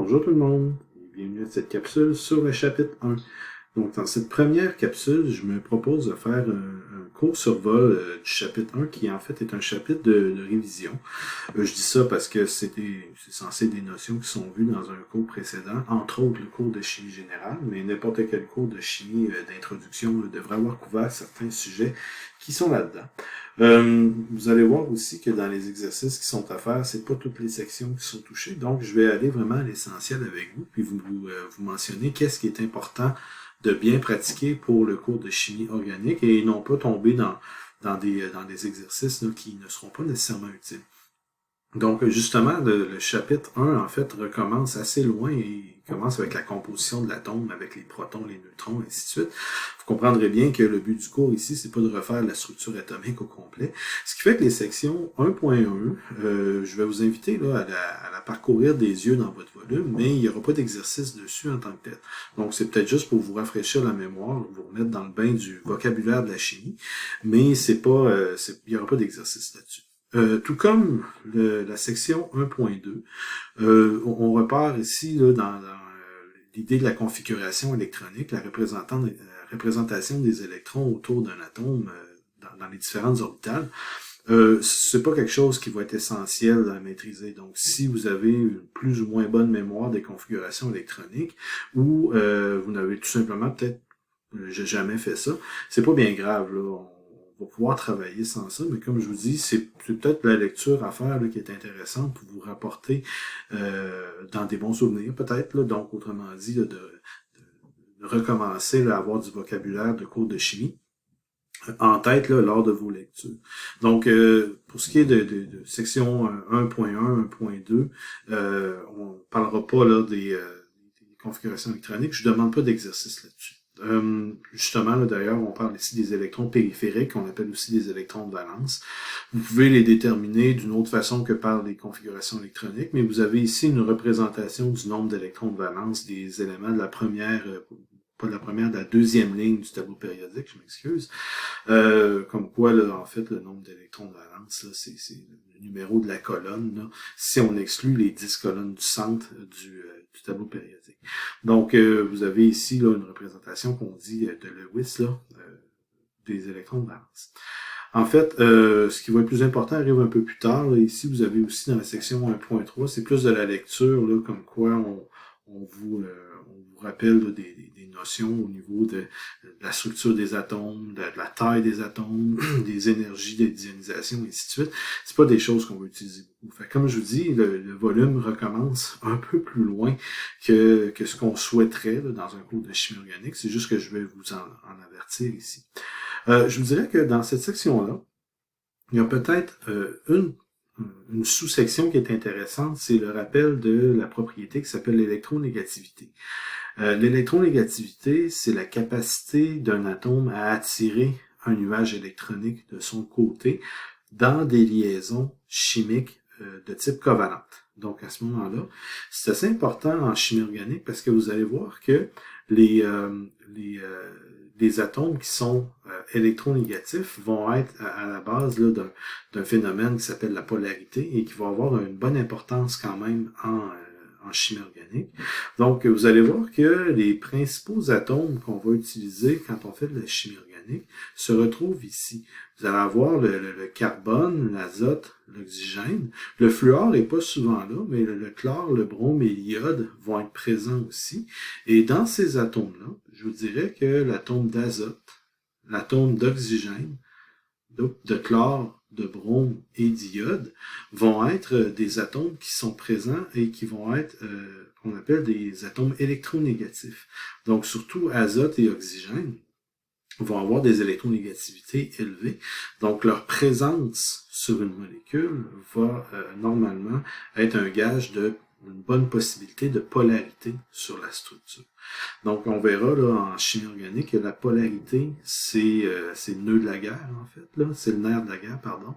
Bonjour tout le monde, et bienvenue à cette capsule sur le chapitre 1. Donc dans cette première capsule, je me propose de faire un court survol du chapitre 1 qui en fait est un chapitre de révision. Je dis ça parce que c'est censé être des notions qui sont vues dans un cours précédent, entre autres le cours de chimie générale, mais n'importe quel cours de chimie d'introduction devrait avoir couvert certains sujets qui sont là-dedans. Vous allez voir aussi que dans les exercices qui sont à faire, c'est pas toutes les sections qui sont touchées, donc je vais aller vraiment à l'essentiel avec vous, puis vous mentionner qu'est-ce qui est important de bien pratiquer pour le cours de chimie organique et non pas tomber dans des exercices là, qui ne seront pas nécessairement utiles. Donc, justement, le chapitre 1, en fait, recommence assez loin et commence avec la composition de l'atome, avec les protons, les neutrons, et ainsi de suite. Vous comprendrez bien que le but du cours ici, c'est pas de refaire la structure atomique au complet. Ce qui fait que les sections 1.1, je vais vous inviter là, à la parcourir des yeux dans votre volume, mais il n'y aura pas d'exercice dessus en tant que tel. Donc, c'est peut-être juste pour vous rafraîchir la mémoire, vous remettre dans le bain du vocabulaire de la chimie, mais il n'y aura pas d'exercice là-dessus. Tout comme la section 1.2, on repart ici là, dans l'idée de la configuration électronique, la représentation des électrons autour d'un atome dans les différentes orbitales. C'est pas quelque chose qui va être essentiel à maîtriser. Donc, si vous avez une plus ou moins bonne mémoire des configurations électroniques, ou vous n'avez tout simplement peut-être j'ai jamais fait ça, c'est pas bien grave, là. On va pouvoir travailler sans ça, mais comme je vous dis, c'est peut-être la lecture à faire là, qui est intéressante pour vous rapporter dans des bons souvenirs, peut-être. Là. Donc, autrement dit, là, de recommencer là, à avoir du vocabulaire de cours de chimie en tête là, lors de vos lectures. Donc, pour ce qui est de section 1.1, 1.2, on parlera pas là des configurations électroniques. Je ne demande pas d'exercice là-dessus. Justement, là, d'ailleurs, on parle ici des électrons périphériques, qu'on appelle aussi des électrons de valence. Vous pouvez les déterminer d'une autre façon que par les configurations électroniques, mais vous avez ici une représentation du nombre d'électrons de valence des éléments de la première, pas de la première, de la deuxième ligne du tableau périodique, je m'excuse. Comme quoi, là, en fait, le nombre d'électrons de valence, là, c'est le numéro de la colonne, là, si on exclut les 10 colonnes du centre du tableau périodique. Donc, vous avez ici là, une représentation qu'on dit de Lewis là, des électrons de valence. En fait, ce qui va être plus important arrive un peu plus tard. Là. Ici, vous avez aussi dans la section 1.3, c'est plus de la lecture, là, comme quoi on vous rappelle là, des notions au niveau de la structure des atomes, de la taille des atomes, des énergies de d'ionisation, et ainsi de suite. C'est pas des choses qu'on va utiliser beaucoup. Fait, comme je vous dis, le volume recommence un peu plus loin que ce qu'on souhaiterait là, dans un cours de chimie organique. C'est juste que je vais vous en avertir ici. Je vous dirais que dans cette section-là, il y a peut-être une sous-section qui est intéressante, c'est le rappel de la propriété qui s'appelle l'électronégativité. L'électronégativité, c'est la capacité d'un atome à attirer un nuage électronique de son côté dans des liaisons chimiques de type covalente. Donc à ce moment-là, c'est assez important en chimie organique parce que vous allez voir que les atomes qui sont électronégatifs vont être à la base là, d'un phénomène qui s'appelle la polarité et qui va avoir une bonne importance quand même en chimie organique. Donc, vous allez voir que les principaux atomes qu'on va utiliser quand on fait de la chimie organique se retrouvent ici. Vous allez avoir le carbone, l'azote, l'oxygène. Le fluor n'est pas souvent là, mais le chlore, le brome et l'iode vont être présents aussi. Et dans ces atomes-là, je vous dirais que l'atome d'azote, l'atome d'oxygène, de chlore, de brome et d'iode vont être des atomes qui sont présents et qui vont être qu'on appelle des atomes électronégatifs. Donc surtout azote et oxygène vont avoir des électronégativités élevées. Donc leur présence sur une molécule va normalement être un gage de une bonne possibilité de polarité sur la structure. Donc, on verra là en chimie organique que la polarité, c'est le nœud de la guerre, en fait. Là, c'est le nerf de la guerre, pardon.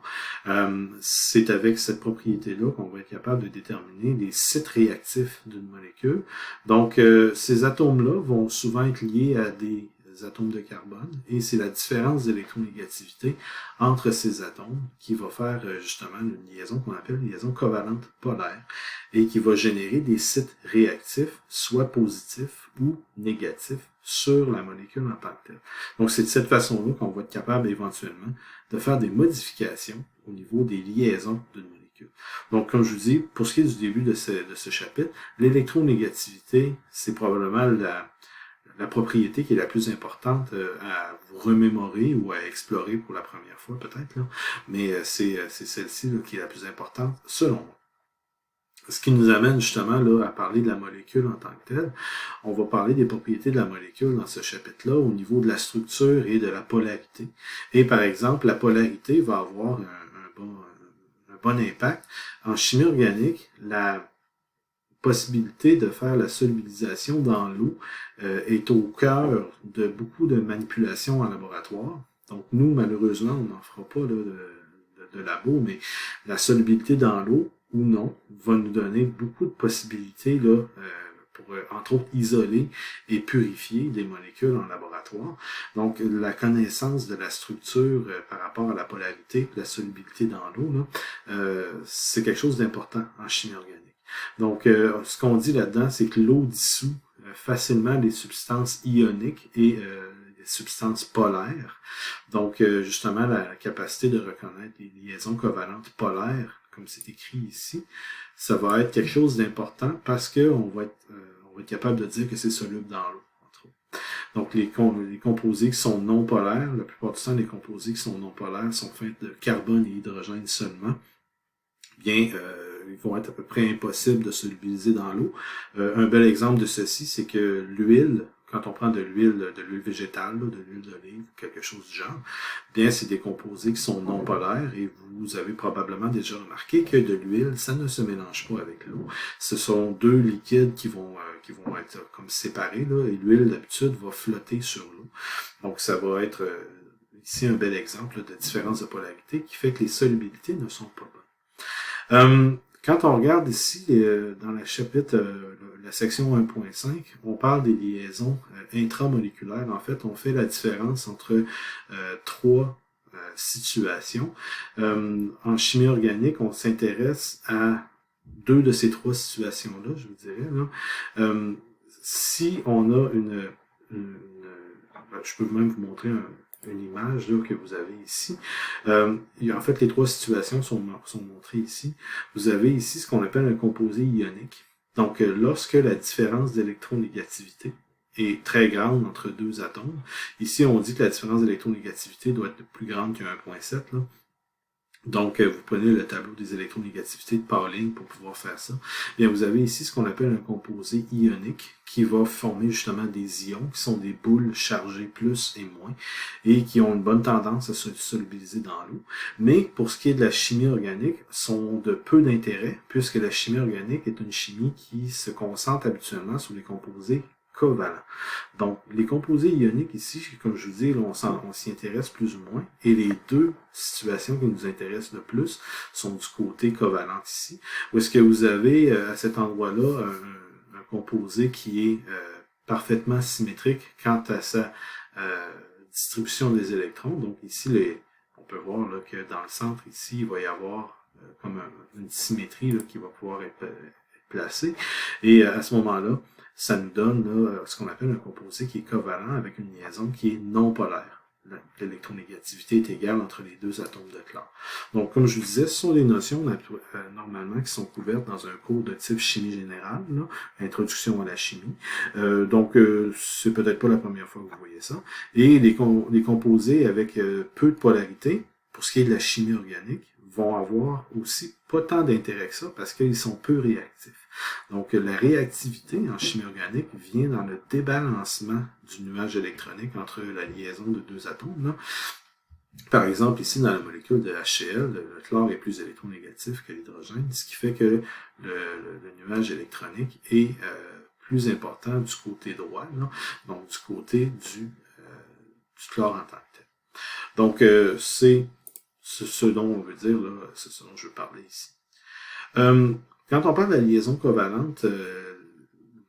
C'est avec cette propriété-là qu'on va être capable de déterminer les sites réactifs d'une molécule. Donc, ces atomes-là vont souvent être liés à des des atomes de carbone, et c'est la différence d'électronégativité entre ces atomes qui va faire justement une liaison qu'on appelle une liaison covalente polaire, et qui va générer des sites réactifs, soit positifs ou négatifs, sur la molécule en tant que telle. Donc c'est de cette façon-là qu'on va être capable éventuellement de faire des modifications au niveau des liaisons d'une molécule. Donc comme je vous dis, pour ce qui est du début de ce chapitre, l'électronégativité, c'est probablement la propriété qui est la plus importante à vous remémorer ou à explorer pour la première fois peut-être, là. Mais c'est celle-ci là, qui est la plus importante selon moi. Ce qui nous amène justement là à parler de la molécule en tant que telle. On va parler des propriétés de la molécule dans ce chapitre-là au niveau de la structure et de la polarité. Et par exemple, la polarité va avoir un bon impact. En chimie organique, la possibilité de faire la solubilisation dans l'eau est au cœur de beaucoup de manipulations en laboratoire. Donc nous, malheureusement, on n'en fera pas là, de labo, mais la solubilité dans l'eau ou non va nous donner beaucoup de possibilités là, pour, entre autres, isoler et purifier des molécules en laboratoire. Donc, la connaissance de la structure par rapport à la polarité, la solubilité dans l'eau, c'est quelque chose d'important en chimie organique. Donc, ce qu'on dit là-dedans, c'est que l'eau dissout facilement les substances ioniques et les substances polaires. Donc, justement, la capacité de reconnaître les liaisons covalentes polaires, comme c'est écrit ici, ça va être quelque chose d'important parce qu'on va être capable de dire que c'est soluble dans l'eau, entre autres. Donc, les composés qui sont non polaires, la plupart du temps, les composés qui sont non polaires sont faits de carbone et hydrogène seulement. Bien, ils vont être à peu près impossibles de solubiliser dans l'eau. Un bel exemple de ceci, c'est que l'huile, quand on prend de l'huile végétale, de l'huile d'olive, quelque chose du genre, bien, c'est des composés qui sont non polaires et vous avez probablement déjà remarqué que de l'huile, ça ne se mélange pas avec l'eau. Ce sont deux liquides qui vont être comme séparés, là, et l'huile, d'habitude, va flotter sur l'eau. Donc, ça va être ici un bel exemple de différence de polarité qui fait que les solubilités ne sont pas bonnes. Quand on regarde ici, dans le chapitre, la section 1.5, on parle des liaisons intramoléculaires. En fait, on fait la différence entre trois situations. En chimie organique, on s'intéresse à deux de ces trois situations-là, je vous dirais. Là. Si on a je peux même vous montrer une image là, que vous avez ici. En fait, les trois situations sont montrées ici. Vous avez ici ce qu'on appelle un composé ionique. Donc, lorsque la différence d'électronégativité est très grande entre deux atomes, ici, on dit que la différence d'électronégativité doit être plus grande que 1.7, là. Donc, vous prenez le tableau des électronégativités de Pauling pour pouvoir faire ça. Bien, vous avez ici ce qu'on appelle un composé ionique qui va former justement des ions, qui sont des boules chargées plus et moins, et qui ont une bonne tendance à se solubiliser dans l'eau. Mais pour ce qui est de la chimie organique, sont de peu d'intérêt, puisque la chimie organique est une chimie qui se concentre habituellement sur les composés covalents. Donc, les composés ioniques ici, comme je vous dis, là, on s'y intéresse plus ou moins. Et les deux situations qui nous intéressent le plus sont du côté covalent ici. Où est-ce que vous avez à cet endroit-là un composé qui est parfaitement symétrique quant à sa distribution des électrons. Donc ici, on peut voir là, que dans le centre ici, il va y avoir comme une symétrie là, qui va pouvoir être placée. Et à ce moment-là, ça nous donne là, ce qu'on appelle un composé qui est covalent avec une liaison qui est non polaire. L'électronégativité est égale entre les deux atomes de chlore. Donc, comme je vous disais, ce sont des notions normalement qui sont couvertes dans un cours de type chimie générale, là, introduction à la chimie. Donc, c'est peut-être pas la première fois que vous voyez ça. Et les composés avec peu de polarité, pour ce qui est de la chimie organique, vont avoir aussi pas tant d'intérêt que ça parce qu'ils sont peu réactifs. Donc, la réactivité en chimie organique vient dans le débalancement du nuage électronique entre la liaison de deux atomes. Là. Par exemple, ici, dans la molécule de HCl, le chlore est plus électronégatif que l'hydrogène, ce qui fait que le nuage électronique est plus important du côté droit, là, donc du côté du chlore en tant que tel. Donc, c'est ce dont on veut dire, là, c'est ce dont je veux parler ici. Quand on parle de la liaison covalente,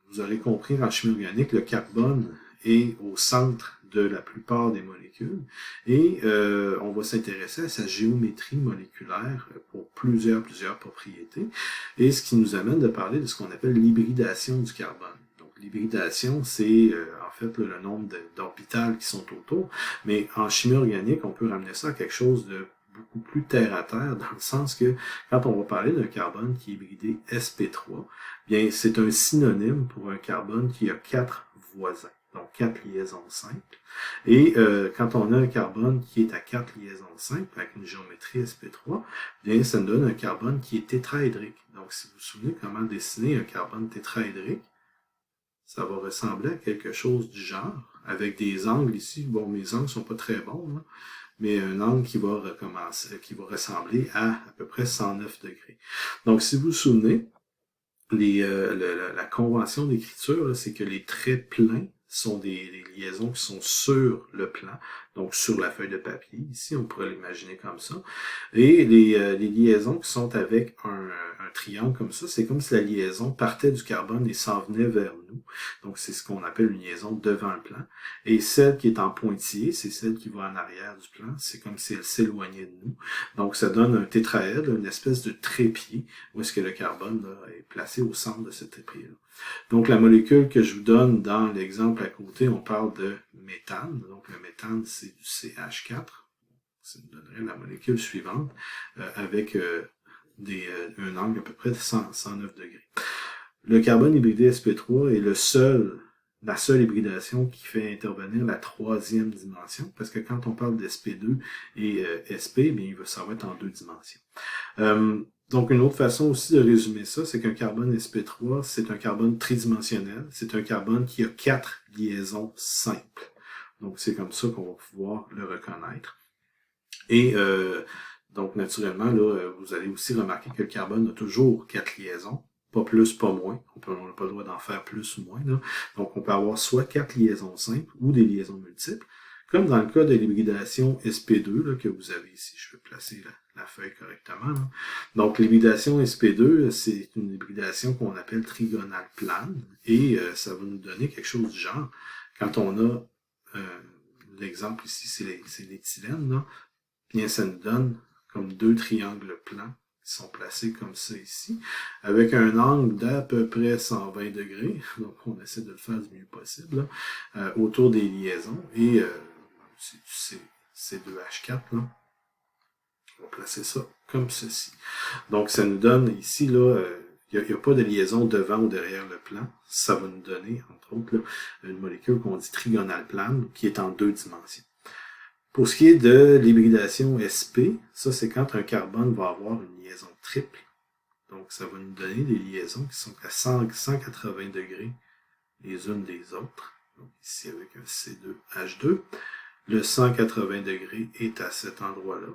vous aurez compris en chimie organique, le carbone est au centre de la plupart des molécules et on va s'intéresser à sa géométrie moléculaire pour plusieurs propriétés et ce qui nous amène de parler de ce qu'on appelle l'hybridation du carbone. Donc l'hybridation, c'est en fait le nombre d'orbitales qui sont autour, mais en chimie organique, on peut ramener ça à quelque chose de beaucoup plus terre à terre, dans le sens que quand on va parler d'un carbone qui est hybridé sp3, bien c'est un synonyme pour un carbone qui a 4 voisins, donc 4 liaisons simples. Et quand on a un carbone qui est à 4 liaisons simples, avec une géométrie sp3, bien ça nous donne un carbone qui est tétraédrique. Donc si vous vous souvenez comment dessiner un carbone tétraédrique, ça va ressembler à quelque chose du genre, avec des angles ici. Bon, mes angles sont pas très bons, là, mais un angle qui va ressembler à peu près 109 degrés. Donc, si vous vous souvenez, la convention d'écriture, c'est que les traits pleins sont des liaisons qui sont sur le plan, donc sur la feuille de papier. Ici, on pourrait l'imaginer comme ça. Et les liaisons qui sont avec un triangle comme ça, c'est comme si la liaison partait du carbone et s'en venait vers nous. Donc, c'est ce qu'on appelle une liaison devant le plan. Et celle qui est en pointillé, c'est celle qui va en arrière du plan. C'est comme si elle s'éloignait de nous. Donc, ça donne un tétraèdre, une espèce de trépied, où est-ce que le carbone là, est placé au centre de ce trépied-là. Donc, la molécule que je vous donne dans l'exemple à côté, on parle de méthane. Donc, le méthane, c'est du CH4. Ça nous donnerait la molécule suivante avec un angle à peu près de 109 degrés. Le carbone hybridé sp3 est la seule hybridation qui fait intervenir la troisième dimension, parce que quand on parle d'sp2 et sp, bien, ça va être en 2 dimensions. Donc, une autre façon aussi de résumer ça, c'est qu'un carbone sp3, c'est un carbone tridimensionnel. C'est un carbone qui a 4 liaisons simples. Donc, c'est comme ça qu'on va pouvoir le reconnaître. Et donc, naturellement, là, vous allez aussi remarquer que le carbone a toujours 4 liaisons. Pas plus, pas moins. On n'a pas le droit d'en faire plus ou moins. Là. Donc, on peut avoir soit 4 liaisons simples ou des liaisons multiples. Comme dans le cas de l'hybridation sp2 là, que vous avez ici. Je vais placer la feuille correctement. Là. Donc, l'hybridation sp2, c'est une hybridation qu'on appelle trigonale plane. Et ça va nous donner quelque chose du genre. Quand on a l'exemple ici, c'est l'éthylène, là, bien ça nous donne comme 2 triangles plans qui sont placés comme ça ici, avec un angle d'à peu près 120 degrés, donc on essaie de le faire du mieux possible, là, autour des liaisons, et c'est C2H4, là. On va placer ça comme ceci. Donc ça nous donne ici, là, il n'y a pas de liaison devant ou derrière le plan, ça va nous donner, entre autres, là, une molécule qu'on dit trigonale plane, qui est en 2 dimensions. Pour ce qui est de l'hybridation sp, ça c'est quand un carbone va avoir une liaison triple. Donc ça va nous donner des liaisons qui sont à 180 degrés les unes des autres. Donc ici avec un C2H2. Le 180 degrés est à cet endroit-là.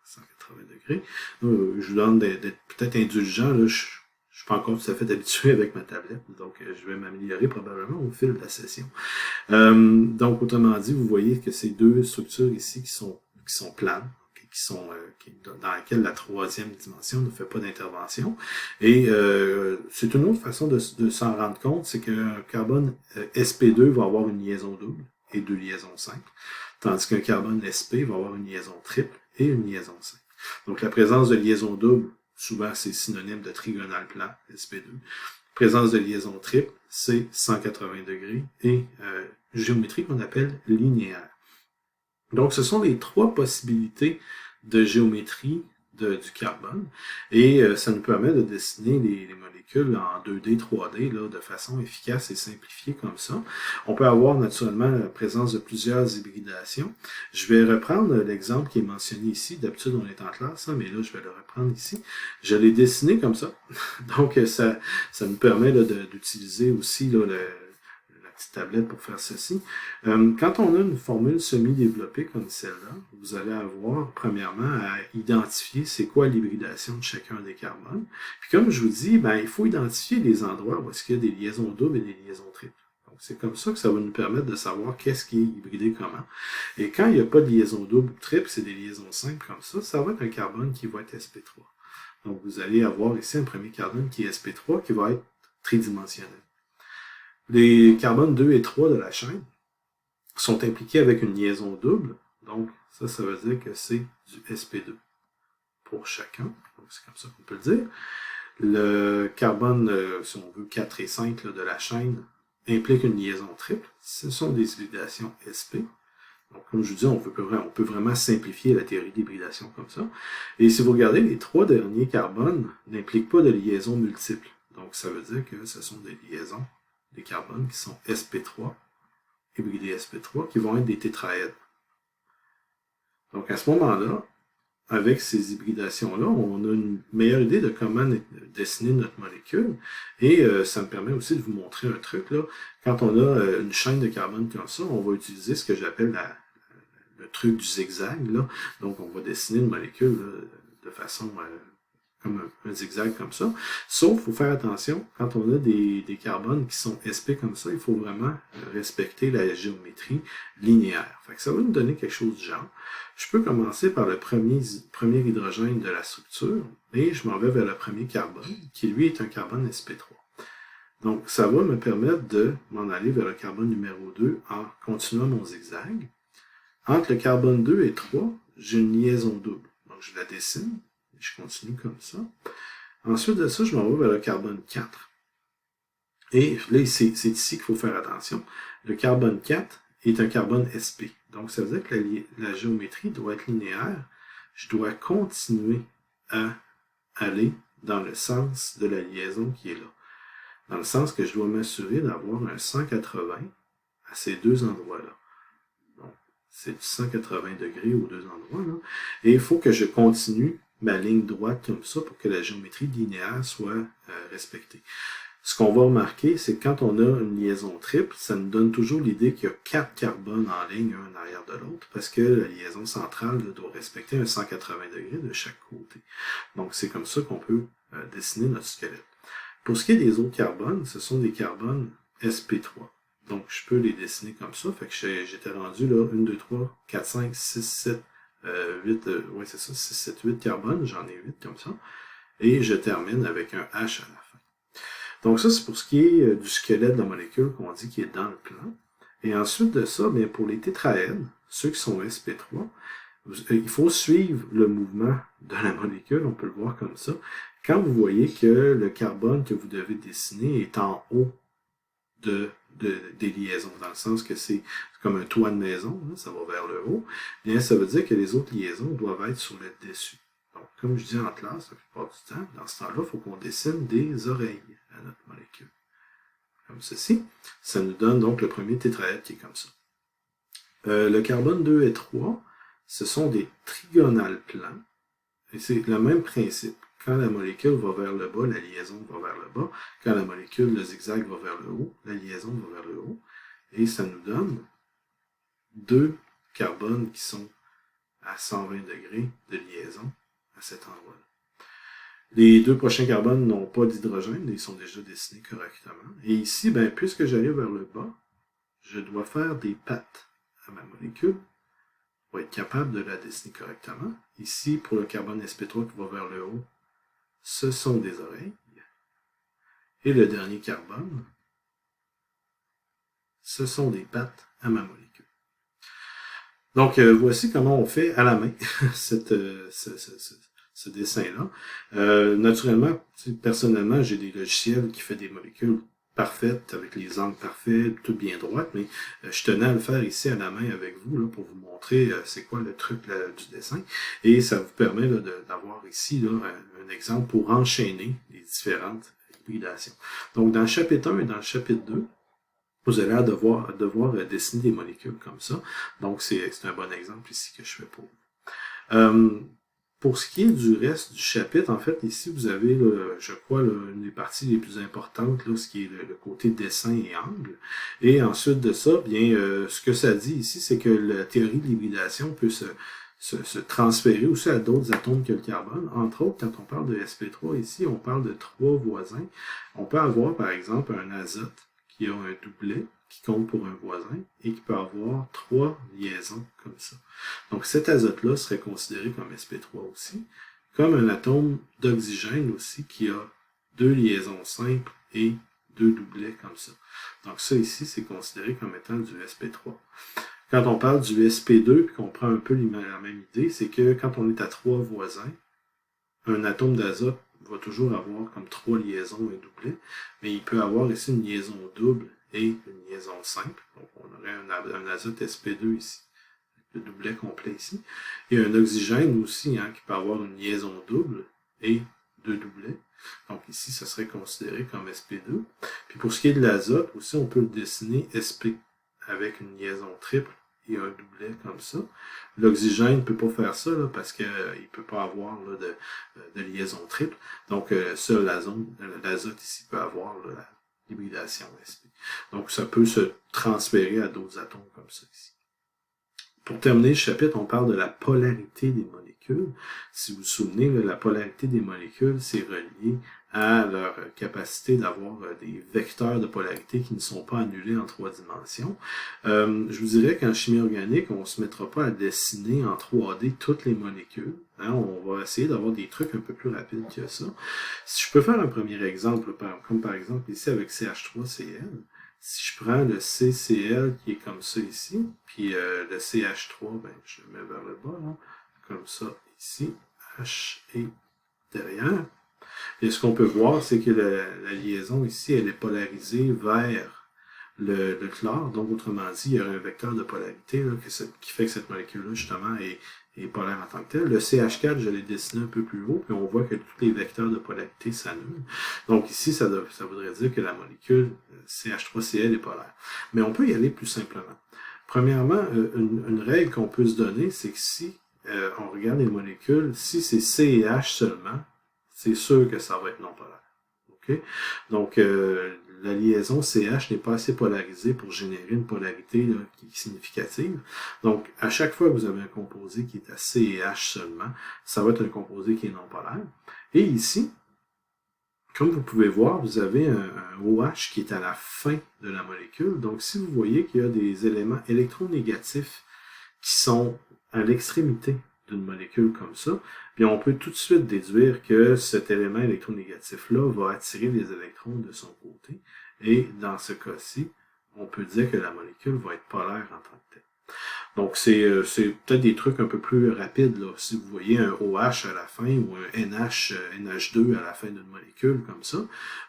180 degrés. Je vous donne d'être peut-être indulgent. Là, je suis pas encore tout à fait habitué avec ma tablette, donc je vais m'améliorer probablement au fil de la session. Donc, autrement dit, vous voyez que ces deux structures ici qui sont planes, dans laquelle la troisième dimension ne fait pas d'intervention. Et c'est une autre façon de s'en rendre compte, c'est qu'un carbone sp2 va avoir une liaison double et 2 liaisons simples, tandis qu'un carbone sp va avoir une liaison triple et une liaison simple. Donc, la présence de liaison double, souvent c'est synonyme de trigonale plan, sp2. Présence de liaison triple, c'est 180 degrés et géométrie qu'on appelle linéaire. Donc, ce sont les 3 possibilités de géométrie du carbone et ça nous permet de dessiner les molécules en 2D, 3D là, de façon efficace et simplifiée comme ça. On peut avoir naturellement la présence de plusieurs hybridations. Je vais reprendre l'exemple qui est mentionné ici. D'habitude, on est en classe, hein, mais là, je vais le reprendre ici. Je l'ai dessiné comme ça. Donc, ça nous permet d'utiliser aussi là, petite tablette pour faire ceci. Quand on a une formule semi-développée comme celle-là, vous allez avoir, premièrement, à identifier c'est quoi l'hybridation de chacun des carbones. Puis comme je vous dis, ben, il faut identifier les endroits où est-ce qu'il y a des liaisons doubles et des liaisons triples. Donc, c'est comme ça que ça va nous permettre de savoir qu'est-ce qui est hybridé comment. Et quand il n'y a pas de liaison double ou triple, c'est des liaisons simples comme ça va être un carbone qui va être sp3. Donc, vous allez avoir ici un premier carbone qui est sp3, qui va être tridimensionnel. Les carbones 2 et 3 de la chaîne, sont impliqués avec une liaison double. Donc, ça veut dire que c'est du sp2 pour chacun. Donc, c'est comme ça qu'on peut le dire. Le carbone, si on veut, 4 et 5 là, de la chaîne, implique une liaison triple. Ce sont des hybridations sp. Donc, comme je vous dis, on peut vraiment simplifier la théorie d'hybridation comme ça. Et si vous regardez, les 3 derniers carbones n'impliquent pas de liaison multiple. Donc, ça veut dire que ce sont des liaisons, des carbones qui sont sp3, hybridés sp3, qui vont être des tétraèdres. Donc, à ce moment-là, avec ces hybridations-là, on a une meilleure idée de comment dessiner notre molécule. Et ça me permet aussi de vous montrer un truc. Là. Quand on a une chaîne de carbone comme ça, on va utiliser ce que j'appelle le truc du zigzag. Là. Donc, on va dessiner une molécule là, de façon comme un zigzag comme ça. Sauf, il faut faire attention, quand on a des carbones qui sont sp comme ça, il faut vraiment respecter la géométrie linéaire. Fait que ça va nous donner quelque chose du genre. Je peux commencer par le premier hydrogène de la structure et je m'en vais vers le premier carbone, qui lui est un carbone sp3. Donc, ça va me permettre de m'en aller vers le carbone numéro 2 en continuant mon zigzag. Entre le carbone 2 et 3, j'ai une liaison double. Donc, je la dessine. Je continue comme ça. Ensuite de ça, je m'en vais vers le carbone 4. Et là, c'est ici qu'il faut faire attention. Le carbone 4 est un carbone sp. Donc, ça veut dire que la géométrie doit être linéaire. Je dois continuer à aller dans le sens de la liaison qui est là. Dans le sens que je dois m'assurer d'avoir un 180 à ces deux endroits-là. Donc, c'est du 180 degrés aux deux endroits. Là. Et il faut que je continue ma ligne droite comme ça pour que la géométrie linéaire soit respectée. Ce qu'on va remarquer, c'est que quand on a une liaison triple, ça nous donne toujours l'idée qu'il y a 4 carbones en ligne, un en arrière de l'autre, parce que la liaison centrale doit respecter un 180 degrés de chaque côté. Donc, c'est comme ça qu'on peut dessiner notre squelette. Pour ce qui est des autres carbones, ce sont des carbones sp3. Donc, je peux les dessiner comme ça. Fait que j'étais rendu là, 1, 2, 3, 4, 5, 6, 7, 8, ouais, c'est ça, 6, 7, 8 carbones, j'en ai 8 comme ça. Et je termine avec un H à la fin. Donc ça, c'est pour ce qui est du squelette de la molécule qu'on dit qui est dans le plan. Et ensuite de ça, bien, pour les tétraèdres, ceux qui sont sp3, il faut suivre le mouvement de la molécule, on peut le voir comme ça. Quand vous voyez que le carbone que vous devez dessiner est en haut des liaisons, dans le sens que c'est comme un toit de maison, hein, ça va vers le haut, bien ça veut dire que les autres liaisons doivent être sur le dessus. Donc, comme je dis en classe, la plupart du temps, dans ce temps-là, il faut qu'on dessine des oreilles à notre molécule. Comme ceci. Ça nous donne donc le premier tétraèdre qui est comme ça. Le carbone 2 et 3, ce sont des trigonales plans. Et c'est le même principe. Quand la molécule va vers le bas, la liaison va vers le bas. Quand la molécule, le zigzag, va vers le haut, la liaison va vers le haut. Et ça nous donne 2 carbones qui sont à 120 degrés de liaison à cet endroit-là. Les 2 prochains carbones n'ont pas d'hydrogène, ils sont déjà dessinés correctement. Et ici, ben, puisque j'arrive vers le bas, je dois faire des pattes à ma molécule pour être capable de la dessiner correctement. Ici, pour le carbone sp3 qui va vers le haut, ce sont des oreilles. Et le dernier carbone, ce sont des pattes à ma molécule. Donc, voici comment on fait à la main ce dessin-là. Naturellement, personnellement, j'ai des logiciels qui font des molécules parfaites, avec les angles parfaits, tout bien droites, mais je tenais à le faire ici à la main avec vous, là, pour vous montrer c'est quoi le truc là, du dessin. Et ça vous permet là, d'avoir ici là, un exemple pour enchaîner les différentes hybridations. Donc, dans le chapitre 1 et dans le chapitre 2, vous allez devoir dessiner des molécules comme ça. Donc, c'est un bon exemple ici que je fais pour vous. Pour ce qui est du reste du chapitre, en fait, ici, vous avez, là, je crois, là, une des parties les plus importantes, là, ce qui est le côté dessin et angle. Et ensuite de ça, bien, ce que ça dit ici, c'est que la théorie de l'hybridation peut se transférer aussi à d'autres atomes que le carbone. Entre autres, quand on parle de sp3 ici, on parle de 3 voisins. On peut avoir, par exemple, un azote qui a un doublet, qui compte pour un voisin, et qui peut avoir 3 liaisons comme ça. Donc cet azote-là serait considéré comme sp3 aussi, comme un atome d'oxygène aussi, qui a 2 liaisons simples et deux doublets comme ça. Donc ça ici, c'est considéré comme étant du sp3. Quand on parle du sp2, puis qu'on prend un peu la même idée, c'est que quand on est à 3 voisins, un atome d'azote va toujours avoir comme 3 liaisons et doublets, mais il peut avoir ici une liaison double et une liaison simple. Donc on aurait un azote sp2 ici, le doublet complet ici, et un oxygène aussi, qui peut avoir une liaison double et deux doublets. Donc ici, ça serait considéré comme sp2. Puis pour ce qui est de l'azote, aussi, on peut le dessiner sp avec une liaison triple et un doublet comme ça. L'oxygène ne peut pas faire ça là, parce qu'il ne peut pas avoir là, de liaison triple. Donc seul l'azote ici peut avoir là, la hybridation sp. Donc ça peut se transférer à d'autres atomes comme ça ici. Pour terminer le chapitre, on parle de la polarité des molécules. Si vous vous souvenez, la polarité des molécules, c'est relié à leur capacité d'avoir des vecteurs de polarité qui ne sont pas annulés en 3 dimensions. Je vous dirais qu'en chimie organique, on ne se mettra pas à dessiner en 3D toutes les molécules. On va essayer d'avoir des trucs un peu plus rapides que ça. Si je peux faire un premier exemple, comme par exemple ici avec CH3Cl, si je prends le CCl qui est comme ça ici, puis le CH3, je le mets vers le bas, là, comme ça ici, H est derrière. Et ce qu'on peut voir, c'est que la liaison ici, elle est polarisée vers le chlore. Donc, autrement dit, il y a un vecteur de polarité là, qui fait que cette molécule-là, justement, est polaire en tant que telle. Le CH4, je l'ai dessiné un peu plus haut, puis on voit que tous les vecteurs de polarité s'annulent. Donc ici, ça voudrait dire que la molécule CH3Cl est polaire. Mais on peut y aller plus simplement. Premièrement, une règle qu'on peut se donner, c'est que si on regarde les molécules, si c'est C et H seulement, c'est sûr que ça va être non polaire. Okay? Donc, la liaison CH n'est pas assez polarisée pour générer une polarité là, qui est significative. Donc, à chaque fois que vous avez un composé qui est à C et H seulement, ça va être un composé qui est non polaire. Et ici, comme vous pouvez voir, vous avez un OH qui est à la fin de la molécule. Donc, si vous voyez qu'il y a des éléments électronégatifs qui sont à l'extrémité d'une molécule comme ça, puis on peut tout de suite déduire que cet élément électronégatif-là va attirer les électrons de son côté. Et dans ce cas-ci, on peut dire que la molécule va être polaire en tant que telle. Donc, c'est peut-être des trucs un peu plus rapides. Là. Si vous voyez un OH à la fin ou un NH2 à la fin d'une molécule comme ça,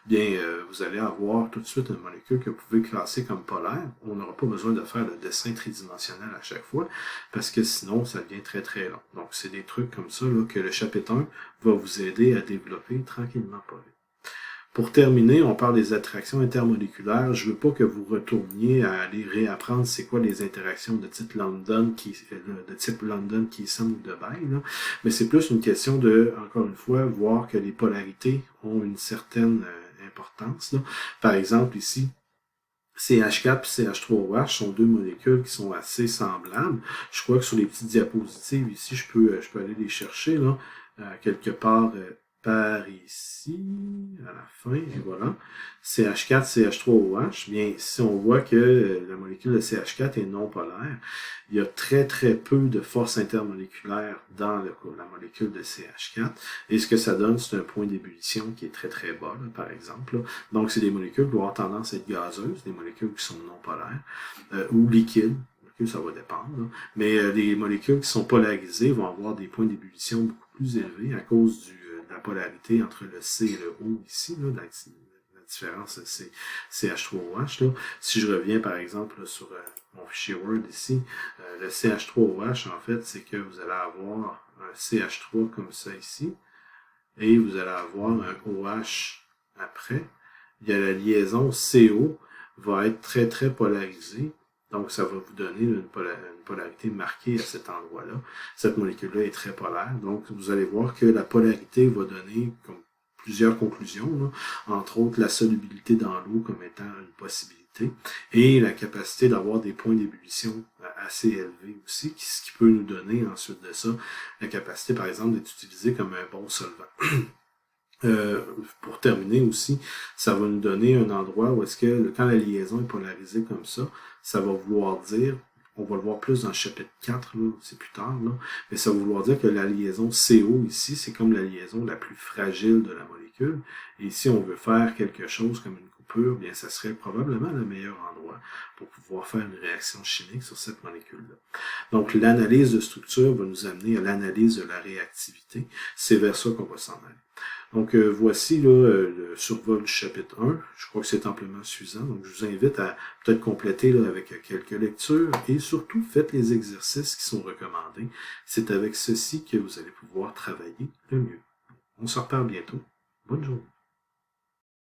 bien, vous allez avoir tout de suite une molécule que vous pouvez classer comme polaire. On n'aura pas besoin de faire le dessin tridimensionnel à chaque fois, parce que sinon, ça devient très très long. Donc, c'est des trucs comme ça là, que le chapitre 1 va vous aider à développer tranquillement pas vite. Pour terminer, on parle des attractions intermoléculaires. Je veux pas que vous retourniez à aller réapprendre c'est quoi les interactions de type London, Keeson ou de Bay, là. Mais c'est plus une question de, encore une fois, voir que les polarités ont une certaine importance. Là. Par exemple, ici, CH4 et CH3OH sont deux molécules qui sont assez semblables. Je crois que sur les petites diapositives ici, je peux aller les chercher là, quelque part par ici, à la fin, et voilà. CH4, CH3OH, bien, si on voit que la molécule de CH4 est non polaire, il y a très très peu de force intermoléculaire dans la molécule de CH4, et ce que ça donne, c'est un point d'ébullition qui est très très bas, là, par exemple. Là. Donc, c'est des molécules qui vont avoir tendance à être gazeuses, des molécules qui sont non polaires, ou liquides. Ça va dépendre. Là. Mais les molécules qui sont polarisées vont avoir des points d'ébullition beaucoup plus élevés à cause de la polarité entre le C et le O ici, là, la différence c'est CH3OH. Là. Si je reviens par exemple là, sur mon fichier Word ici, le CH3OH, en fait, c'est que vous allez avoir un CH3 comme ça ici, et vous allez avoir un OH après. Il y a la liaison CO va être très très polarisée. Donc, ça va vous donner une polarité marquée à cet endroit-là. Cette molécule-là est très polaire. Donc, vous allez voir que la polarité va donner comme plusieurs conclusions, là. Entre autres la solubilité dans l'eau comme étant une possibilité et la capacité d'avoir des points d'ébullition assez élevés aussi, ce qui peut nous donner ensuite de ça la capacité, par exemple, d'être utilisé comme un bon solvant. Pour terminer aussi, ça va nous donner un endroit où est-ce que quand la liaison est polarisée comme ça va vouloir dire, on va le voir plus dans le chapitre 4, là, c'est plus tard, là, mais ça va vouloir dire que la liaison CO ici, c'est comme la liaison la plus fragile de la molécule. Et ici, on veut faire quelque chose comme une coupe pure, bien, ça serait probablement le meilleur endroit pour pouvoir faire une réaction chimique sur cette molécule-là. Donc, l'analyse de structure va nous amener à l'analyse de la réactivité. C'est vers ça qu'on va s'en aller. Donc, voici là, le survol du chapitre 1. Je crois que c'est amplement suffisant. Donc, je vous invite à peut-être compléter là, avec quelques lectures et surtout, faites les exercices qui sont recommandés. C'est avec ceci que vous allez pouvoir travailler le mieux. On se reparle bientôt. Bonne journée.